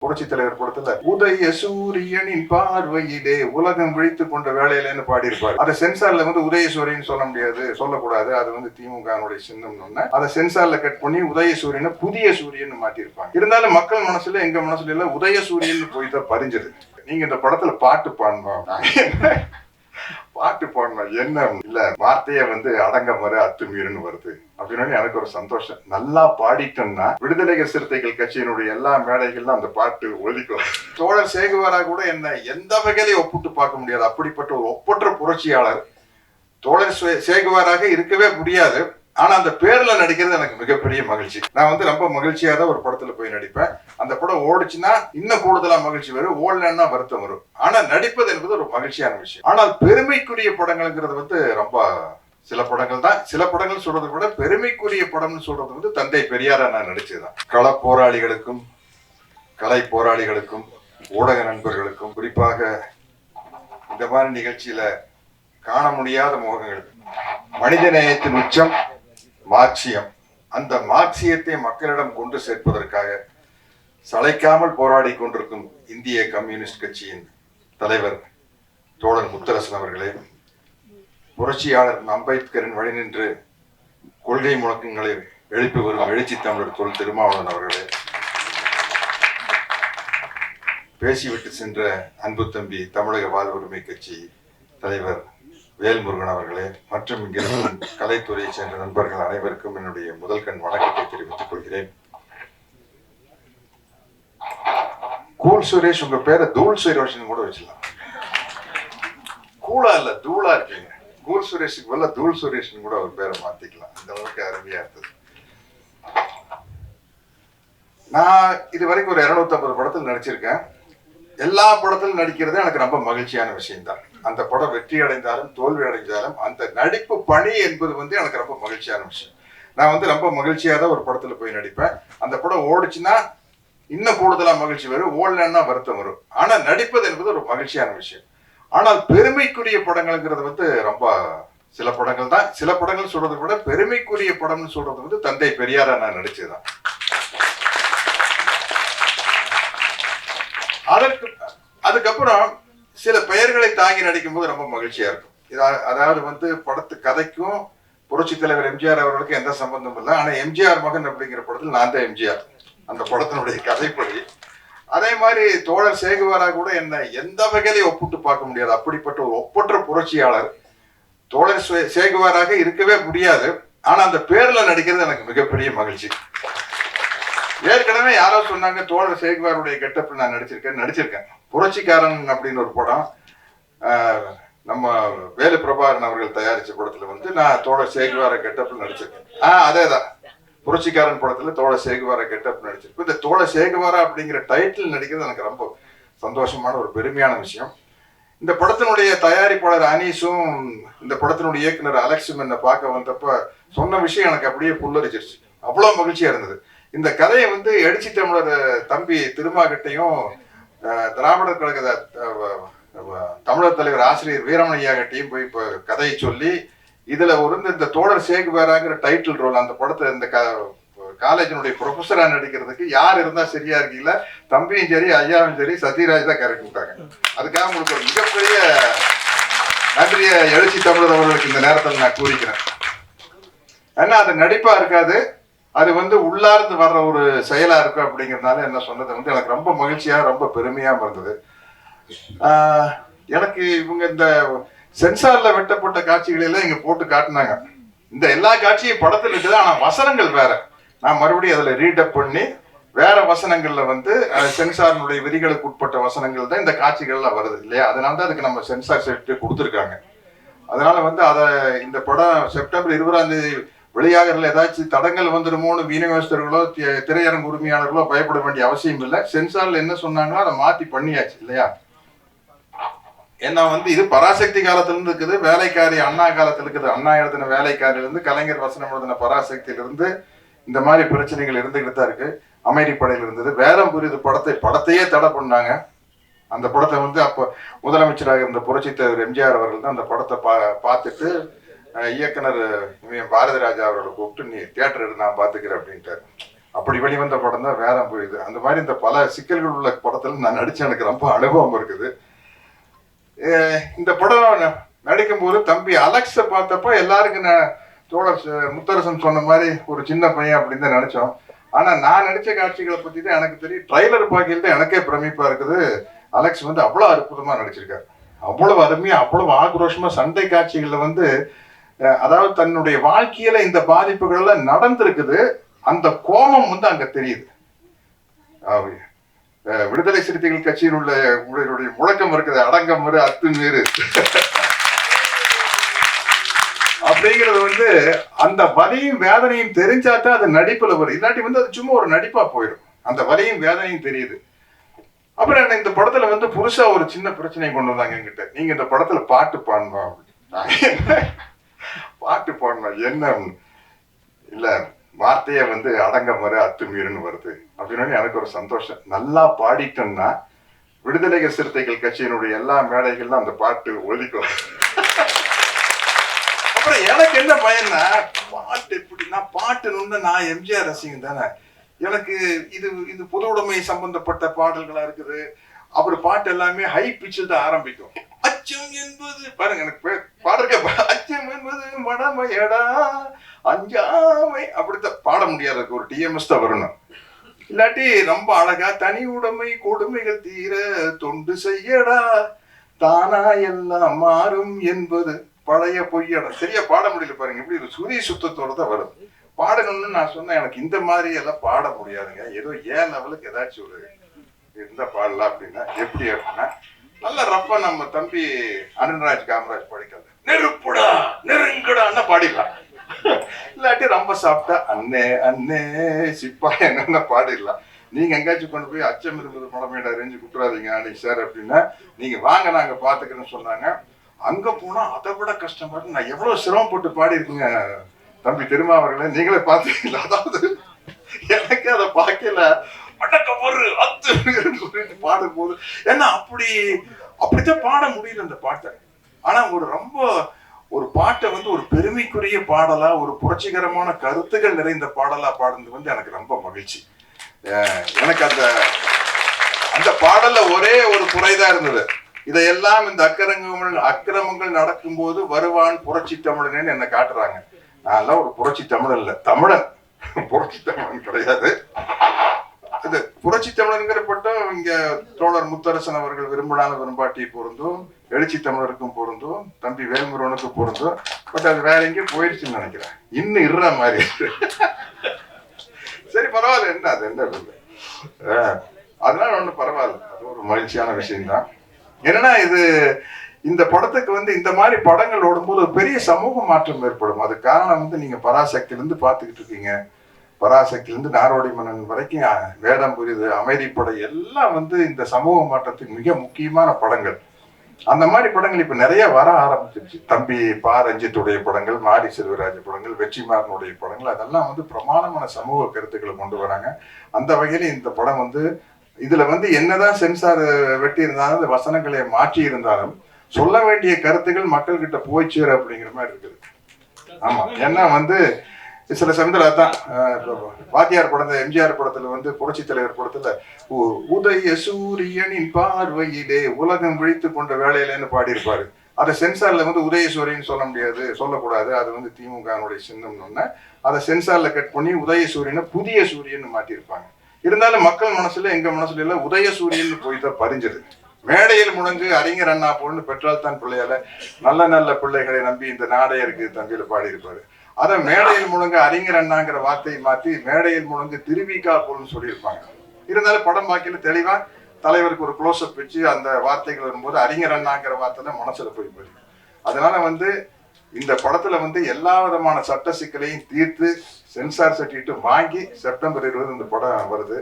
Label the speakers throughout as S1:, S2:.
S1: புரட்சி தலைவர் படத்துல உதய சூரியனின் பார்வையிலே உலகம் விழித்துக் கொண்ட வேலையிலன்னு பாடியிருப்பாரு. அதை சென்சார்ல உதயசூரியன் சொல்ல முடியாது, சொல்லக்கூடாது, அது திமுக சின்னம். அதை சென்சார்ல கட் பண்ணி உதயசூரியனை புதிய சூரியன் மாட்டிருப்பாங்க. இருந்தாலும் மக்கள் மனசுல, எங்க மனசுல எல்லாம் உதயசூரியன் போய் தான் பறிஞ்சது. நீங்க இந்த படத்துல பாட்டு பாடணும், பாட்டு பாடணும், என்ன இல்ல வார்த்தைய அடங்க மறு அத்துமீறுன்னு வருது அப்படின்னு எனக்கு ஒரு சந்தோஷம். நல்லா பாடிட்டோம்னா விடுதலை சிறுத்தைகள் கட்சியினுடைய எல்லா மேடைகள்லாம் அந்த பாட்டு ஒலிக்கும். தோழர் சேகுவாரா கூட என்ன எந்த வகையிலையும் ஒப்பிட்டு பார்க்க முடியாது. அப்படிப்பட்ட ஒரு ஒப்பற்ற புரட்சியாளர் தோழர் சேகுவாராக இருக்கவே முடியாது. ஆனா அந்த பேர்ல நடிக்கிறது எனக்கு மிகப்பெரிய மகிழ்ச்சி. நான் ரொம்ப மகிழ்ச்சியா தான் ஒரு படத்துல போய் நடிப்பேன். அந்த படம் ஓடிச்சுன்னா இன்னும் கூடுதலா மகிழ்ச்சி வரும், ஓடலன்னா வருத்தம் வரும். ஆனா நடிப்பது என்பது ஒரு மகிழ்ச்சியான விஷயம். ஆனால் பெருமைக்குரிய படங்கள்ங்கிறது ரொம்ப சில படங்கள் தான். சில படங்கள் சொல்றதை விட பெருமைக்குரிய படம்னு சொல்றது தந்தை பெரியாரா நான் நடிச்சதுதான். கள போராளிகளுக்கும் கலை போராளிகளுக்கும் ஊடக நண்பர்களுக்கும் குறிப்பாக இந்த மாதிரி நிகழ்ச்சியில காண முடியாத முகங்கள், மனித நேயத்தின் உச்சம் மார்க்சியம். அந்த மார்க்சியத்தை மக்களிடம் கொண்டு சேர்ப்பதற்காக சளைக்காமல் போராடி கொண்டிருக்கும் இந்திய கம்யூனிஸ்ட் கட்சியின் தலைவர் தோழர் முத்தரசன் அவர்களே, புரட்சியாளர் அம்பேத்கரின் வழி நின்று கொள்கை முழக்கங்களை எழுப்பி வரும் எழுச்சி தமிழர் தொல் திருமாவளவன் அவர்களே, பேசிவிட்டு சென்ற அன்பு தம்பி தமிழக வாழ்வுரிமை கட்சி தலைவர் வேல்முருகன் அவர்களே, மற்றும் இங்கிருக்கும் கலைத்துறையை சேர்ந்த நண்பர்கள் அனைவருக்கும் என்னுடைய முதல் கண் வணக்கத்தை தெரிவித்துக் கொள்கிறேன். கூல் சுரேஷ், உங்க பேரை தூள் சுரேஷன் கூட வச்சிடலாம். கூலா இல்ல தூளா இருக்கீங்க. கூல் சுரேஷுக்கு பதிலா தூள் சுரேஷன் கூட ஒரு பேரை மாத்திக்கலாம். அந்த அளவுக்கு அருமையா இருந்தது. நான் இது வரைக்கும் ஒரு 250 படத்தில் நடிச்சிருக்கேன். எல்லா படத்திலும் நடிக்கிறது எனக்கு ரொம்ப மகிழ்ச்சியான விஷயம்தான். அந்த படம் வெற்றி அடைந்தாலும் தோல்வி அடைந்தாலும் அந்த நடிப்பு பணி என்பது எனக்கு ரொம்ப மகிழ்ச்சியான விஷயம். நான் ரொம்ப மகிழ்ச்சியா தான் ஒரு படத்துல போய் நடிப்பேன். அந்த படம் ஓடிச்சுன்னா இன்னும் கூடுதலா மகிழ்ச்சி வரும், ஓடலன்னா வருத்தம் வரும். ஆனா நடிப்பது என்பது ஒரு மகிழ்ச்சியான விஷயம். ஆனால் பெருமைக்குரிய படங்கள்ங்கிறது ரொம்ப சில படங்கள் தான். சில படங்கள் சொல்றதை விட பெருமைக்குரிய படம்னு சொல்றது தந்தை பெரியாரா நான் நடிச்சதுதான். அதுக்கப்புறம் சில பெயர்களை தாங்கி நடிக்கும் போது ரொம்ப மகிழ்ச்சியா இருக்கும். அதாவது படத்து கதைக்கும் புரட்சி தலைவர் எம்ஜிஆர் அவர்களுக்கு எந்த சம்பந்தம் இல்லை. ஆனா எம்ஜிஆர் மகன் அப்படிங்கிற படத்தில் நான் தான் எம்ஜிஆர், அந்த படத்தினுடைய கதைப்படி. அதே மாதிரி தோழர் சேகுவாரா கூட என்ன எந்த வகையிலையும் ஒப்பிட்டு பார்க்க முடியாது. அப்படிப்பட்ட ஒரு ஒப்பற்ற புரட்சியாளர் தோழர் சேகுவாராக இருக்கவே முடியாது. ஆனா அந்த பேர்ல நடிக்கிறது எனக்கு மிகப்பெரிய மகிழ்ச்சி. ஏற்கனவே யாரோ சொன்னாங்க தோழர் சேகுவாருடைய கெட்டப்பில் நான் நடிச்சிருக்கேன். புரட்சிக்காரன் அப்படின்னு ஒரு படம், நம்ம வேலு பிரபாகரன் அவர்கள் தயாரிச்ச படத்துல நான் தோழர் சேகுவார கெட்டப்பில் நடிச்சிருக்கேன். அதேதான், புரட்சிக்காரன் படத்துல தோழர் சேகுவார கெட்டப் நடிச்சிருக்கேன். இந்த தோழர் சேகுவாரா அப்படிங்கிற டைட்டில் நடிக்கிறது எனக்கு ரொம்ப சந்தோஷமான ஒரு பெருமையான விஷயம். இந்த படத்தினுடைய தயாரிப்பாளர் அனீஸும் இந்த படத்தினுடைய இயக்குனர் அலெக்ஸும் என்னை பார்க்க வந்தப்ப சொன்ன விஷயம் எனக்கு அப்படியே புல்லரிச்சிருச்சு. அவ்வளவு மகிழ்ச்சியா இருந்தது. இந்த கதையை எழுச்சி தமிழர் தம்பி திருமாகிட்டையும் திராவிடர் கழக தமிழர் தலைவர் ஆசிரியர் வீரமணியா கிட்டையும் போய் கதையை சொல்லி இதுல இந்த தோழர் சேகுவாராங்கிற டைட்டில் ரோல் அந்த படத்தை இந்த காலேஜினுடைய ப்ரொஃபஸரா நடிக்கிறதுக்கு யார் இருந்தா சரியா இருக்கீங்களா, தம்பியும் சரி ஐயாவும் சரி சத்யராஜ் தான் கரெக்ட் விட்டாங்க. அதுக்காக உங்களுக்கு ஒரு மிகப்பெரிய நன்றிய எழுச்சி தமிழர் அவர்களுக்கு இந்த நேரத்தில் நான் கூறிக்கிறேன். ஏன்னா அது நடிப்பா இருக்காது, அது உள்ளார்ந்து வர்ற ஒரு செயலா இருக்கும். அப்படிங்கிறதுனால என்ன சொன்னது எனக்கு ரொம்ப மகிழ்ச்சியா ரொம்ப பெருமையா இருந்தது. எனக்கு இவங்க இந்த சென்சார்ல வெட்டப்பட்ட காட்சிகள் எல்லாம் இங்க போட்டு காட்டினாங்க. இந்த எல்லா காட்சியும் படத்தில் இருக்குது, ஆனா வசனங்கள் வேற. நான் மறுபடியும் அதுல ரீடப் பண்ணி வேற வசனங்கள்ல சென்சாரினுடைய விதிகளுக்கு உட்பட்ட வசனங்கள் தான் இந்த காட்சிகள்லாம் வருது இல்லையா. அதனாலதான் அதுக்கு நம்ம சென்சார் சர்டிபிகேட் கொடுத்துருக்காங்க. அதனால அதை இந்த படம் செப்டம்பர் 20ஆம் தேதி வெளியாகிறதுல ஏதாச்சும் தடங்கள் வந்துடுமோன்னு விநியோகஸ்தர்களோ திரையரங்கு உரிமையாளர்களோ பயப்பட வேண்டிய அவசியம் இல்லை. சென்சார்ல என்ன சொன்னாங்களோ அதை மாத்தி பண்ணியாச்சு இல்லையா. ஏன்னா இது பராசக்தி காலத்துல இருந்து இருக்குது, வேலைக்காரி அண்ணா காலத்துல இருக்குது. அண்ணா எழுதின வேலைக்காரிலிருந்து கலைஞர் வசனம் எழுதின பராசக்தியிலிருந்து இந்த மாதிரி பிரச்சனைகள் இருந்துகிட்டு தான் இருக்கு. அமைதிப்படையில் இருந்தது. வேதம் புரியுது படத்தையே தடை பண்ணாங்க. அந்த படத்தை அப்போ முதலமைச்சராக இருந்த புரட்சி தலைவர் எம்ஜிஆர் அவர்கள் தான் அந்த படத்தை பார்த்துட்டு இயக்குனர் பாரதி ராஜா அவர்களை கூப்பிட்டு நீ தியேட்டர் நான் பாத்துக்கிறேன் அப்படின்ட்டாரு. அப்படி வெளிவந்த படம் தான் வேதம் புரியுது. அந்த மாதிரி இந்த பல சிக்கல்கள் உள்ள படத்துல நான் நடிச்ச எனக்கு ரொம்ப அனுபவம் இருக்குது. இந்த படம் நடிக்கும் போது தம்பி அலெக்ஸ பார்த்தப்ப எல்லாருக்கும் தோழர் முத்தரசன் சொன்ன மாதிரி ஒரு சின்ன பையன் அப்படின்னு தான் நினைச்சோம். ஆனா நான் நடிச்ச காட்சிகளை பத்தி தான் எனக்கு தெரியும். ட்ரைலர் பார்க்கையில தான் எனக்கே பிரமிப்பா இருக்குது. அலெக்ஸ் வந்து அவ்வளவு அற்புதமா நடிச்சிருக்காரு. அவ்வளவு அருமையா, அவ்வளவு ஆக்ரோஷமா சண்டை காட்சிகள்ல வந்து அதாவது தன்னுடைய வாழ்க்கையில இந்த பாதிப்புகள் எல்லாம் நடந்திருக்குது. அந்த கோபம் வந்து அங்க தெரியுது. விடுதலை சிறுத்தைகள் கட்சியில் உள்ள உங்களுடைய முழக்கம் இருக்குது, அடங்கம் வரு அத்துமீறு அப்படிங்கிறது வந்து அந்த வலியும் வேதனையும் தெரிஞ்சாதான் அது நடிப்புல வரும். இல்லாட்டி வந்து அது சும்மா ஒரு நடிப்பா போயிடும். அந்த வலியும் வேதனையும் தெரியுது. அப்புறம் இந்த படத்துல வந்து புதுசா ஒரு சின்ன பிரச்சனையை கொண்டு வந்தாங்க என்கிட்ட. நீங்க இந்த படத்துல பாட்டு பாடணும். பாட்டு பாடணும் என்ன இல்ல, வார்த்தைய வந்து அடங்கம் வர அத்துமீறுன்னு வருது அப்படின்னு எனக்கு ஒரு சந்தோஷம். நல்லா பாடிட்டோம்னா விடுதலை சிறுத்தைகள் கட்சியினுடைய எல்லா மேடைகள்லாம் அந்த பாட்டு ஒலிக்கும். அப்புறம் எனக்கு என்ன பயன்னா, பாட்டு எப்படின்னா பாட்டுன்னு நான் எம்ஜிஆர் ரசிகன் தானே. எனக்கு இது பொது உடைமை சம்பந்தப்பட்ட பாடல்களா இருக்குது. அப்புறம் பாட்டு எல்லாமே ஹை பிச்சில் தான் ஆரம்பிக்கும். அச்சம் என்பது பாருங்க, எனக்கு பாடுறக்க அச்சம் என்பது மடமையடா அஞ்சாமை அப்படித்தான் பாட முடியாது. ஒரு டிஎம்எஸ் தான் வரணும். இல்லாட்டி ரொம்ப அழகா தனி உடைமை கொடுமைகள் தீர தொண்டு செய்யடா தானா எல்லாம் மாறும் என்பது பழைய பொய்யடா. சரியா பாட முடியல பாருங்க. இப்படி ஒரு சுதி சுத்தத்தோட தான் வரும். பாடணும்னு நான் சொன்னேன், எனக்கு இந்த மாதிரி எல்லாம் பாட முடியாதுங்க. ஏதோ ஏன் லெவலுக்கு ஏதாச்சும் ஒரு இருந்தா பாடலாம் அப்படின்னா எப்படி அப்படின்னா, நல்ல ரப்பா நம்ம தம்பி அருண்ராஜ் காமராஜ் படிக்காது நெருப்புடா நெருங்குடான்னா பாடிடலாம். இல்லாட்டி ரொம்ப சாப்பிட்டா அண்ணே அண்ணே சிப்பா என்னென்ன பாடிடலாம். நீங்க எங்கேயாச்சும் கொண்டு போய் அச்சம் இருந்தது படமேடா ரேஞ்சு குட்டுறாதீங்க அன்னைக்கு சார் அப்படின்னா, நீங்க வாங்க நாங்க பாத்துக்கிறேன்னு சொன்னாங்க. அங்க போனா அதை விட கஷ்டமா இருக்கு. நான் எவ்வளவு சிரமப்பட்டு பாடி இருக்குங்க தம்பி திருமாவர்களே, நீங்களே பாத்தீங்களா? அதாவது எனக்கு அதை பார்க்கல அடக்கம் ஒரு அத்து சொல்லிட்டு பாடும் போது ஏன்னா அப்படித்தான் பாட முடியல அந்த பாட்டை. ஆனா ஒரு பாட்டை வந்து ஒரு பெருமைக்குரிய பாடலா, ஒரு புரட்சிகரமான கருத்துக்கள் நிறைந்த பாடலா பாடுறது வந்து எனக்கு ரொம்ப மகிழ்ச்சி. எனக்கு அந்த பாடல்ல ஒரே ஒரு குறைதான் இருந்தது. இதையெல்லாம் இந்த அக்கிரமங்கள் நடக்கும் போது வருவான் புரட்சி தமிழன் என்ன காட்டுறாங்க. நான் ஒரு புரட்சி தமிழன் இல்ல, தமிழன். புரட்சி தமிழன் கிடையாது. இது புரட்சி தமிழன்கிற பட்டம் இங்க தோழர் முத்தரசன் அவர்கள் விரும்பினாலும் விரும்பாட்டி பொருந்தும், எழுச்சி தமிழருக்கும் பொருந்தும், தம்பி வேல்முருகனுக்கு பொருந்தும். பட் அது வேற எங்கேயும் போயிடுச்சுன்னு நினைக்கிறேன். இன்னும் இருற மாதிரி. சரி பரவாயில்ல, என்ன அது என்ன இல்லை, அதனால ஒன்றும் பரவாயில்ல. அது ஒரு மகிழ்ச்சியான விஷயம்தான். என்னன்னா இந்த படத்துக்கு வந்து இந்த மாதிரி படங்கள் ஓடும்போது ஒரு பெரிய சமூக மாற்றம் ஏற்படும். அது காரணம் வந்து நீங்க பராசக்தியிலிருந்து பார்த்துக்கிட்டு இருக்கீங்க. பராசக்தியிலிருந்து நாரோடி மன்னன் வரைக்கும் வேதம் புரியுது, அமைதிப்படை எல்லாம் வந்து இந்த சமூக மாற்றத்துக்கு மிக முக்கியமான படங்கள். அந்த மாதிரி படங்கள் இப்ப நிறைய வர ஆரம்பிச்சிருச்சு. தம்பி பா ரஞ்சித்துடைய படங்கள், மாரி செல்வராஜ் படங்கள், வெற்றிமாறனுடைய படங்கள், அதெல்லாம் வந்து பிரமாணமான சமூக கருத்துக்களை கொண்டு வராங்க. அந்த வகையில இந்த படம் வந்து இதுல வந்து என்னதான் சென்சார் வெட்டி இருந்தாலும், இந்த வசனங்களை மாற்றி இருந்தாலும் சொல்ல வேண்டிய கருத்துக்கள் மக்கள் கிட்ட போய் சேரு அப்படிங்கிற மாதிரி இருக்குது. ஆமா, ஏன்னா வந்து சில சமயத்துல தான் வாத்தியார் படம், எம்ஜிஆர் படத்துல வந்து புரட்சி தலைவர் படத்துல உதய சூரியனின் பார்வையிலே உலகம் விழித்து கொண்ட வேலையிலேன்னு பாடியிருப்பாரு. அதை சென்சார்ல வந்து உதயசூரியன் சொல்ல முடியாது, சொல்லக்கூடாது, அது வந்து திமுகனுடைய சின்னம்னு அதை சென்சார்ல கட் பண்ணி உதயசூரியனை புதிய சூரியன் மாற்றிருப்பாங்க. இருந்தாலும் மக்கள் மனசுல, எங்க மனசுல எல்லாம் உதயசூரியன் போய் தான் பதிஞ்சது. மேடையில் முழங்கு அறிஞர் அண்ணா போன்னு பெற்றால் தான் பிள்ளையால நல்ல நல்ல பிள்ளைகளை நம்பி இந்த நாடே இருக்கு தம்பியில பாடியிருப்பாரு. அதை மேடையில் முழங்கு அறிஞர் அண்ணாங்கிற வார்த்தையை மாற்றி மேடையில் முழங்கு திருவிக்கா போல்னு சொல்லியிருப்பாங்க. இருந்தாலும் படம் பாக்கியில தெளிவா தலைவருக்கு ஒரு க்ளோஸ்அப் வச்சு அந்த வார்த்தைகள் வரும்போது அறிஞர் அண்ணாங்கிற வார்த்தை மனசுல போய் போயிடும். அதனால வந்து இந்த படத்துல வந்து எல்லா விதமான சட்ட சிக்கலையும் தீர்த்து சென்சார் சர்டிஃபிகேட் வாங்கி செப்டம்பர் 20 இந்த படம் வருது.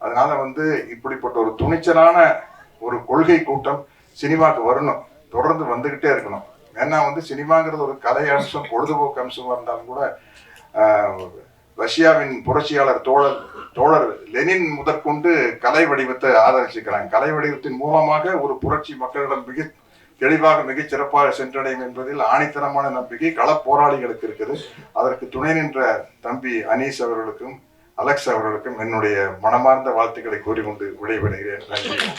S1: அதனால வந்து இப்படிப்பட்ட ஒரு துணிச்சலான ஒரு கொள்கை கூட்டம் சினிமாவுக்கு வரணும், தொடர்ந்து வந்துகிட்டே இருக்கணும். ஏன்னா வந்து சினிமாங்கிறது ஒரு கலை அம்சம், பொழுதுபோக்கு அம்சமா இருந்தாலும் கூட ரஷ்யாவின் புரட்சியாளர் தோழர் லெனின் முதற்கொண்டு கலை வடிவத்தை ஆதரிச்சுக்கிறாங்க. கலை வடிவத்தின் மூலமாக ஒரு புரட்சி மக்களிடம் மிக தெளிவாக மிகச் சிறப்பாக சென்றடையும் என்பதில் ஆணித்தனமான நம்பிக்கை கள போராளிகளுக்கு இருக்குது. அதற்கு துணை நின்ற தம்பி அனீஸ் அவர்களுக்கும் அலெக்ஸ் அவர்களுக்கும் என்னுடைய மனமார்ந்த வாழ்த்துக்களை கூறிக்கொண்டு விடைபெறுகிறேன். நன்றி.